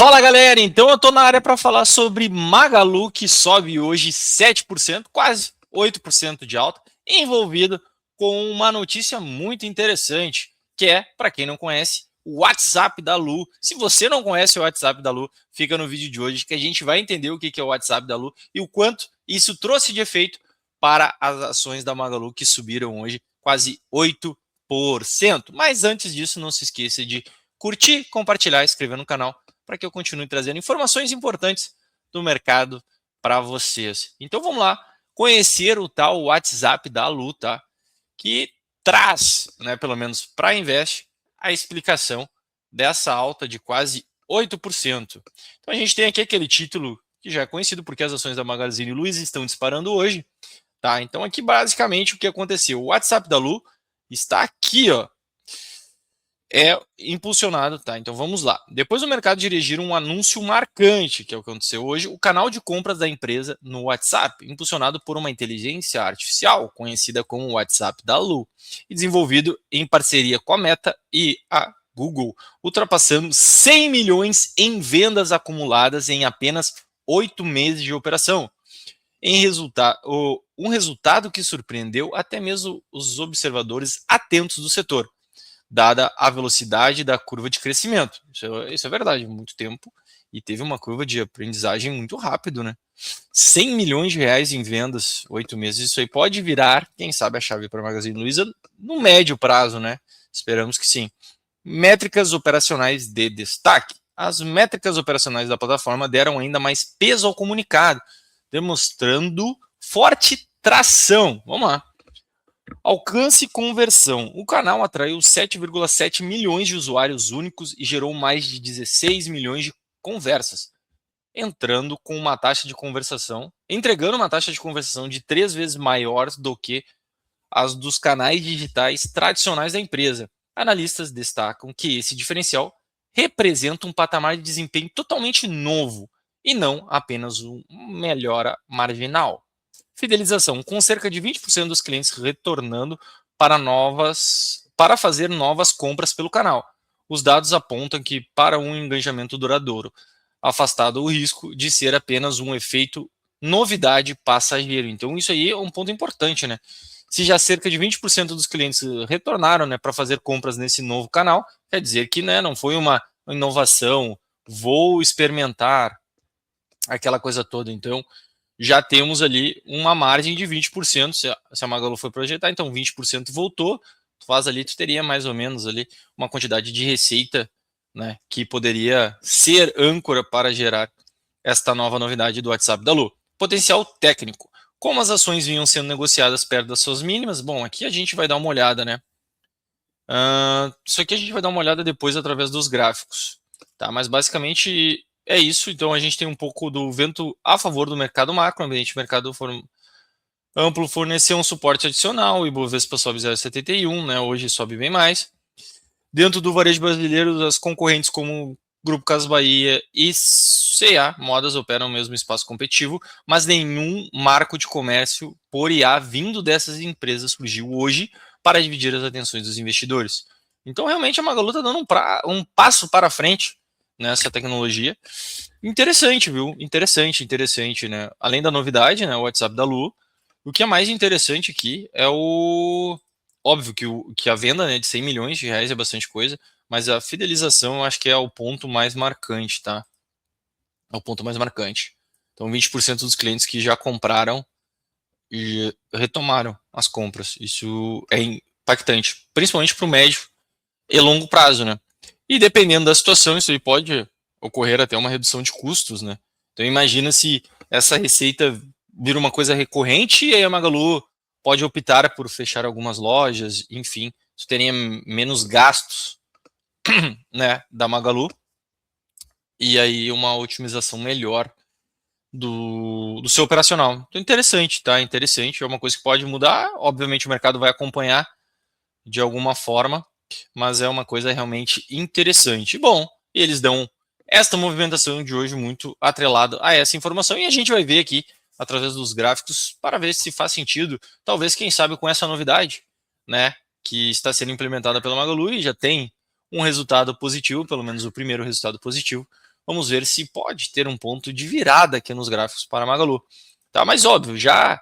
Fala galera, então eu tô na área para falar sobre Magalu, que sobe hoje 7%, quase 8% de alta, envolvido com uma notícia muito interessante, que é, para quem não conhece, o WhatsApp da Lu. Se você não conhece o WhatsApp da Lu, fica no vídeo de hoje que a gente vai entender o que é o WhatsApp da Lu e o quanto isso trouxe de efeito para as ações da Magalu, que subiram hoje quase 8%. Mas antes disso, não se esqueça de curtir, compartilhar, inscrever no canal, para que eu continue trazendo informações importantes do mercado para vocês. Então vamos lá, conhecer o tal WhatsApp da Lu, tá? Que traz, né, pelo menos para a Invest, a explicação dessa alta de quase 8%. Então a gente tem aqui aquele título que já é conhecido porque as ações da Magazine Luiza estão disparando hoje, tá? Então aqui basicamente o que aconteceu, o WhatsApp da Lu está aqui, ó, é impulsionado, tá? Então vamos lá. Depois do mercado dirigir um anúncio marcante, que é o que aconteceu hoje, o canal de compras da empresa no WhatsApp, impulsionado por uma inteligência artificial, conhecida como WhatsApp da Lu, e desenvolvido em parceria com a Meta e a Google, ultrapassando 100 milhões em vendas acumuladas em apenas 8 meses de operação. Um resultado que surpreendeu até mesmo os observadores atentos do setor, dada a velocidade da curva de crescimento. Isso é verdade, muito tempo, e teve uma curva de aprendizagem muito rápido, né? 100 milhões de reais em vendas, 8 meses, isso aí pode virar, quem sabe, a chave para a Magazine Luiza no médio prazo, né? Esperamos que sim. Métricas operacionais de destaque. As métricas operacionais da plataforma deram ainda mais peso ao comunicado, demonstrando forte tração. Vamos lá. Alcance e conversão. O canal atraiu 7,7 milhões de usuários únicos e gerou mais de 16 milhões de conversas, entregando uma taxa de conversação de 3 vezes maior do que as dos canais digitais tradicionais da empresa. Analistas destacam que esse diferencial representa um patamar de desempenho totalmente novo e não apenas uma melhora marginal. Fidelização, com cerca de 20% dos clientes retornando para fazer novas compras pelo canal. Os dados apontam que, para um engajamento duradouro, afastado o risco de ser apenas um efeito novidade passageiro. Então isso aí é um ponto importante, né? Se já cerca de 20% dos clientes retornaram, né, para fazer compras nesse novo canal, quer dizer que, né, não foi uma inovação, vou experimentar, aquela coisa toda. Então já temos ali uma margem de 20%, se a Magalu foi projetar, então 20% voltou, tu teria mais ou menos ali uma quantidade de receita, né, que poderia ser âncora para gerar esta nova novidade do WhatsApp da Lu. Potencial técnico. Como as ações vinham sendo negociadas perto das suas mínimas, bom, aqui a gente vai dar uma olhada, né? Isso aqui a gente vai dar uma olhada depois através dos gráficos, tá? Mas basicamente é isso. Então a gente tem um pouco do vento a favor do mercado macro, ambiente mercado amplo forneceu um suporte adicional, o Ibovespa sobe 0,71, né? Hoje sobe bem mais. Dentro do varejo brasileiro, as concorrentes como Grupo Casas Bahia e C&A Modas operam no mesmo espaço competitivo, mas nenhum marco de comércio por IA vindo dessas empresas surgiu hoje para dividir as atenções dos investidores. Então, realmente, a Magalu está dando um passo para frente nessa tecnologia. Interessante, viu? Interessante, né? Além da novidade, né, o WhatsApp da Lu, o que é mais interessante aqui é o... Óbvio que a venda, né, de 100 milhões de reais é bastante coisa, mas a fidelização eu acho que é o ponto mais marcante, tá? É o ponto mais marcante. Então, 20% dos clientes que já compraram e retomaram as compras. Isso é impactante, principalmente para o médio e longo prazo, né? E dependendo da situação, isso aí pode ocorrer até uma redução de custos, né? Então, imagina se essa receita vira uma coisa recorrente e aí a Magalu pode optar por fechar algumas lojas, enfim, isso teria menos gastos, né, da Magalu, e aí uma otimização melhor do seu operacional. Então, interessante, tá? Interessante, é uma coisa que pode mudar, obviamente o mercado vai acompanhar de alguma forma, mas é uma coisa realmente interessante. Bom, eles dão esta movimentação de hoje muito atrelada a essa informação, e a gente vai ver aqui através dos gráficos para ver se faz sentido, talvez, quem sabe, com essa novidade, né, que está sendo implementada pela Magalu e já tem um resultado positivo, pelo menos o primeiro resultado positivo, vamos ver se pode ter um ponto de virada aqui nos gráficos para a Magalu. Tá, mas óbvio, já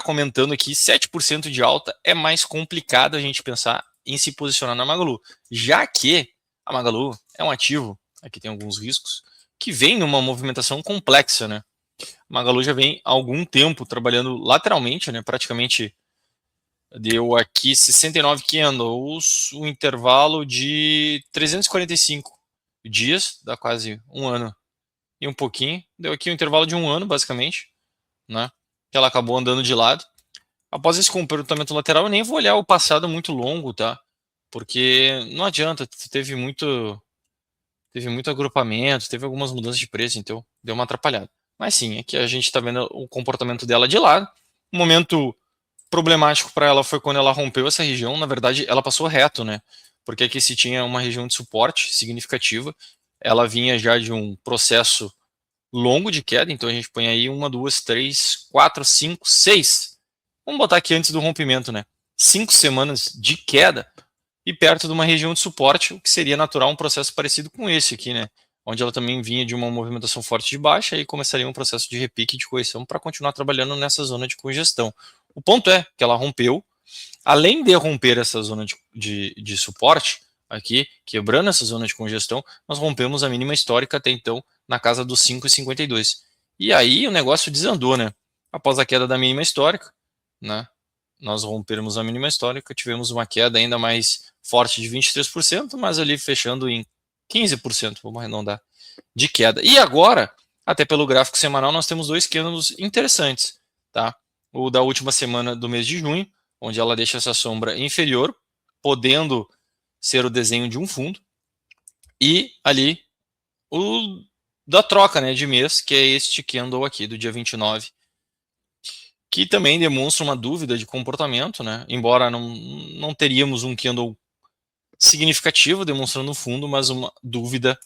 comentando aqui, 7% de alta é mais complicado a gente pensar em se posicionar na Magalu, já que a Magalu é um ativo, aqui tem alguns riscos, que vem numa movimentação complexa, né? A Magalu já vem há algum tempo trabalhando lateralmente, né? Praticamente deu aqui 69 candles, um intervalo de 345 dias, dá quase um ano e um pouquinho. Deu aqui um intervalo de um ano, basicamente, né? Que ela acabou andando de lado. Após esse comportamento lateral, eu nem vou olhar o passado muito longo, tá? Porque não adianta, teve muito agrupamento, teve algumas mudanças de preço, então deu uma atrapalhada. Mas sim, aqui a gente está vendo o comportamento dela de lado. O momento problemático para ela foi quando ela rompeu essa região. Na verdade, ela passou reto, né? Porque aqui se tinha uma região de suporte significativa. Ela vinha já de um processo longo de queda, então a gente põe aí 1, 2, 3, 4, 5, 6. Vamos botar aqui antes do rompimento, né? 5 semanas de queda e perto de uma região de suporte, o que seria natural um processo parecido com esse aqui, né? Onde ela também vinha de uma movimentação forte de baixa e começaria um processo de repique de correção para continuar trabalhando nessa zona de congestão. O ponto é que ela rompeu, além de romper essa zona de suporte, aqui, quebrando essa zona de congestão, nós rompemos a mínima histórica até então na casa dos 5,52. E aí o negócio desandou, né? Após a queda da mínima histórica, né? Nós rompermos a mínima histórica, tivemos uma queda ainda mais forte de 23%, mas ali fechando em 15%, vamos arredondar, de queda. E agora, até pelo gráfico semanal, nós temos dois candles interessantes, tá? O da última semana do mês de junho, onde ela deixa essa sombra inferior, podendo ser o desenho de um fundo, e ali o da troca, né, de mês, que é este candle aqui do dia 29, que também demonstra uma dúvida de comportamento, né? Embora não teríamos um candle significativo demonstrando o fundo, mas uma dúvida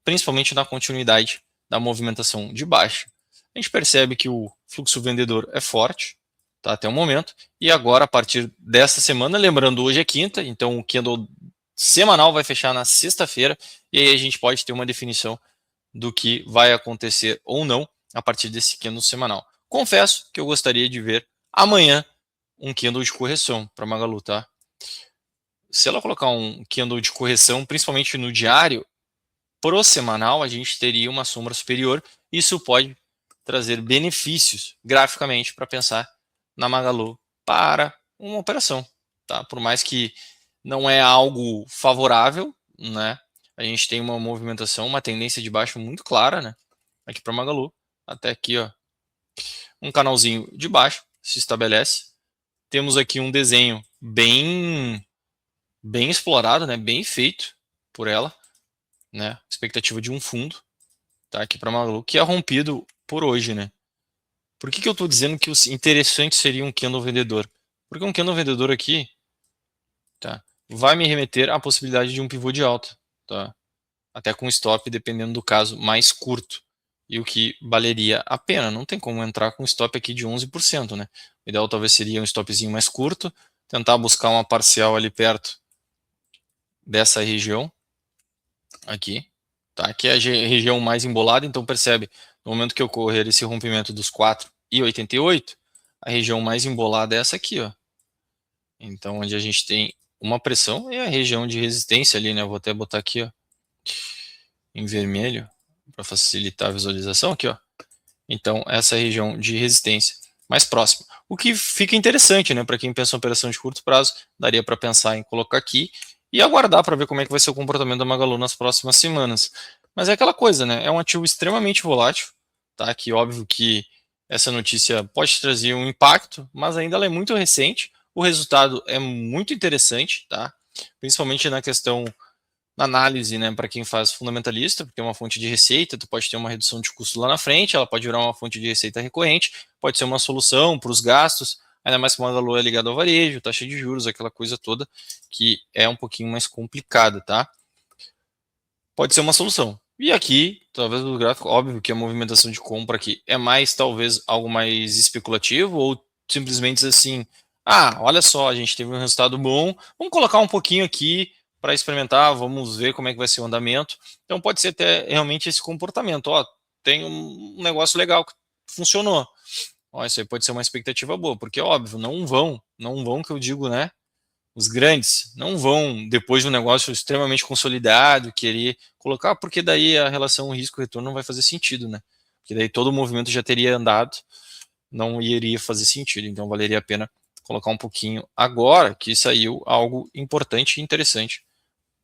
principalmente na continuidade da movimentação de baixa. A gente percebe que o fluxo vendedor é forte, tá, até o momento, e agora a partir desta semana, lembrando hoje é quinta, então o candle semanal vai fechar na sexta-feira, e aí a gente pode ter uma definição do que vai acontecer ou não a partir desse candle semanal. Confesso que eu gostaria de ver amanhã um candle de correção para Magalu, tá? Se ela colocar um candle de correção, principalmente no diário, pro semanal a gente teria uma sombra superior. Isso pode trazer benefícios graficamente para pensar na Magalu para uma operação, tá? Por mais que não é algo favorável, né? A gente tem uma movimentação, uma tendência de baixo muito clara, né? Aqui para Magalu, até aqui, ó, um canalzinho de baixo se estabelece. Temos aqui um desenho bem explorado, né? Bem feito por ela, né? Expectativa de um fundo, tá? Aqui para Magalu, que é rompido por hoje, né? Por que eu estou dizendo que o interessante seria um candle vendedor? Porque um candle vendedor aqui, tá? Vai me remeter à possibilidade de um pivô de alta, tá? Até com stop, dependendo do caso, mais curto. E o que valeria a pena. Não tem como entrar com stop aqui de 11%, né? O ideal talvez seria um stopzinho mais curto, tentar buscar uma parcial ali perto dessa região aqui, tá? Que é a região mais embolada, então percebe, no momento que ocorrer esse rompimento dos 4,88, a região mais embolada é essa aqui, ó. Então, onde a gente tem uma pressão é a região de resistência ali, né? Eu vou até botar aqui, ó, em vermelho, para facilitar a visualização aqui, ó. Então, essa região de resistência mais próxima. O que fica interessante, né? Para quem pensa em operação de curto prazo, daria para pensar em colocar aqui e aguardar para ver como é que vai ser o comportamento da Magalu nas próximas semanas. Mas é aquela coisa, né? É um ativo extremamente volátil, tá? Que óbvio que essa notícia pode trazer um impacto, mas ainda ela é muito recente. O resultado é muito interessante, tá? Principalmente na questão na análise, né, para quem faz fundamentalista, porque é uma fonte de receita, tu pode ter uma redução de custo lá na frente, ela pode virar uma fonte de receita recorrente, pode ser uma solução para os gastos, ainda mais que o Magalu é ligado ao varejo, taxa de juros, aquela coisa toda, que é um pouquinho mais complicada, tá? Pode ser uma solução. E aqui, talvez o gráfico, óbvio que a movimentação de compra aqui é mais, talvez, algo mais especulativo, ou simplesmente assim, ah, olha só, a gente teve um resultado bom, vamos colocar um pouquinho aqui para experimentar, vamos ver como é que vai ser o andamento. Então pode ser até realmente esse comportamento. Ó, tem um negócio legal que funcionou. Ó, isso aí pode ser uma expectativa boa, porque óbvio, não vão que eu digo, né? Os grandes não vão, depois de um negócio extremamente consolidado, querer colocar, porque daí a relação risco-retorno não vai fazer sentido, né? Porque daí todo o movimento já teria andado, não iria fazer sentido. Então valeria a pena colocar um pouquinho agora que saiu algo importante e interessante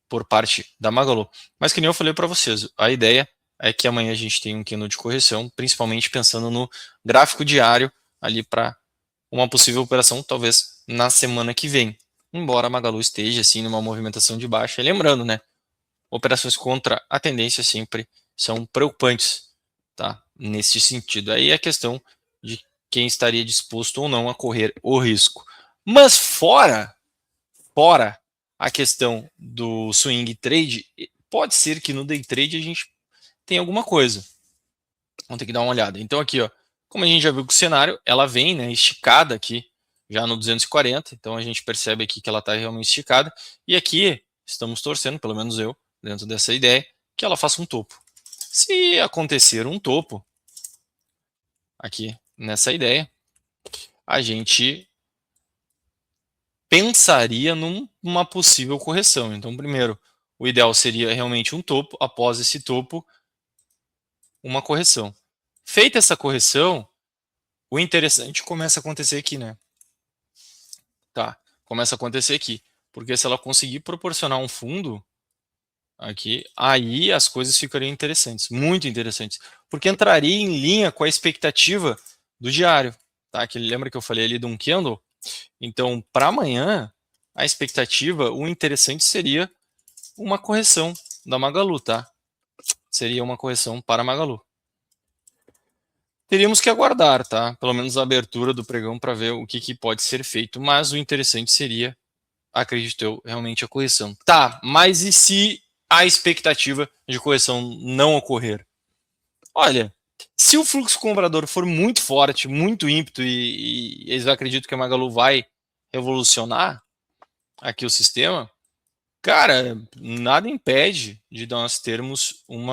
por parte da Magalu. Mas que nem eu falei para vocês, a ideia é que amanhã a gente tenha um candle de correção, principalmente pensando no gráfico diário ali para uma possível operação, talvez na semana que vem. Embora a Magalu esteja assim numa movimentação de baixa, e lembrando, né, operações contra a tendência sempre são preocupantes, tá? Nesse sentido, aí é questão de quem estaria disposto ou não a correr o risco. Mas fora a questão do swing trade, pode ser que no day trade a gente tenha alguma coisa. Vamos ter que dar uma olhada. Então aqui, ó, como a gente já viu que o cenário, ela vem, né, esticada aqui, já no 240, então a gente percebe aqui que ela está realmente esticada, e aqui estamos torcendo, pelo menos eu, dentro dessa ideia, que ela faça um topo. Se acontecer um topo, aqui nessa ideia, a gente pensaria numa possível correção. Então, primeiro, o ideal seria realmente um topo, após esse topo, uma correção. Feita essa correção, o interessante começa a acontecer aqui, né? Tá, começa a acontecer aqui. Porque se ela conseguir proporcionar um fundo aqui, aí as coisas ficariam interessantes, muito interessantes. Porque entraria em linha com a expectativa do diário, tá? Que lembra que eu falei ali de um candle? Então, para amanhã, a expectativa, o interessante seria uma correção da Magalu, tá? Seria uma correção para a Magalu. Teríamos que aguardar, tá? Pelo menos a abertura do pregão para ver o que pode ser feito. Mas o interessante seria, acredito eu, realmente a correção. Tá, mas e se a expectativa de correção não ocorrer? Olha, se o fluxo comprador for muito forte, muito ímpeto, e eles acreditam que a Magalu vai revolucionar aqui o sistema, cara, nada impede de nós termos um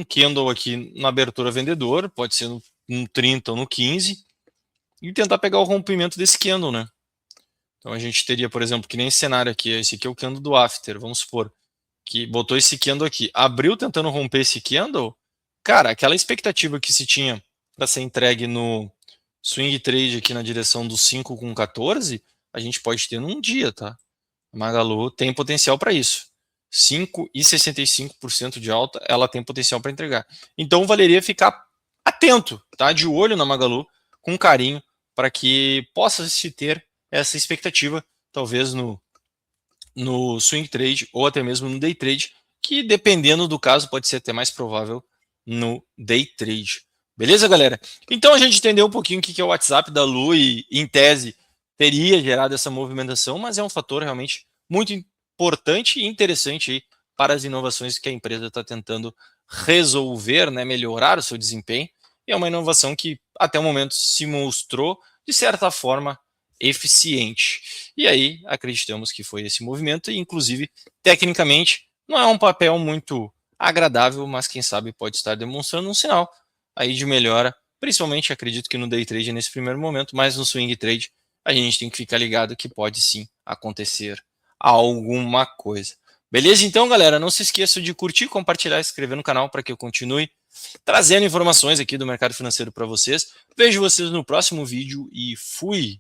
candle aqui na abertura vendedor, pode ser no 30 ou no 15, e tentar pegar o rompimento desse candle, né? Então a gente teria, por exemplo, que nem esse cenário aqui, esse aqui é o candle do after, vamos supor, que botou esse candle aqui, abriu tentando romper esse candle, cara, aquela expectativa que se tinha para ser entregue no swing trade aqui na direção do 5 com 14, a gente pode ter num dia, tá? A Magalu tem potencial para isso. 5,65% de alta, ela tem potencial para entregar. Então valeria ficar atento, tá? De olho na Magalu, com carinho, para que possa se ter essa expectativa, talvez no swing trade ou até mesmo no day trade, que dependendo do caso pode ser até mais provável no day trade. Beleza, galera? Então a gente entendeu um pouquinho o que é o WhatsApp da Lu e, em tese, teria gerado essa movimentação, mas é um fator realmente muito importante e interessante aí para as inovações que a empresa está tentando resolver, né, melhorar o seu desempenho. E é uma inovação que até o momento se mostrou, de certa forma, eficiente. E aí acreditamos que foi esse movimento, e inclusive, tecnicamente, não é um papel muito agradável, mas quem sabe pode estar demonstrando um sinal aí de melhora, principalmente acredito que no day trade nesse primeiro momento, mas no swing trade a gente tem que ficar ligado que pode sim acontecer alguma coisa. Beleza? Então, galera, não se esqueça de curtir, compartilhar e se inscrever no canal para que eu continue trazendo informações aqui do mercado financeiro para vocês. Vejo vocês no próximo vídeo e fui!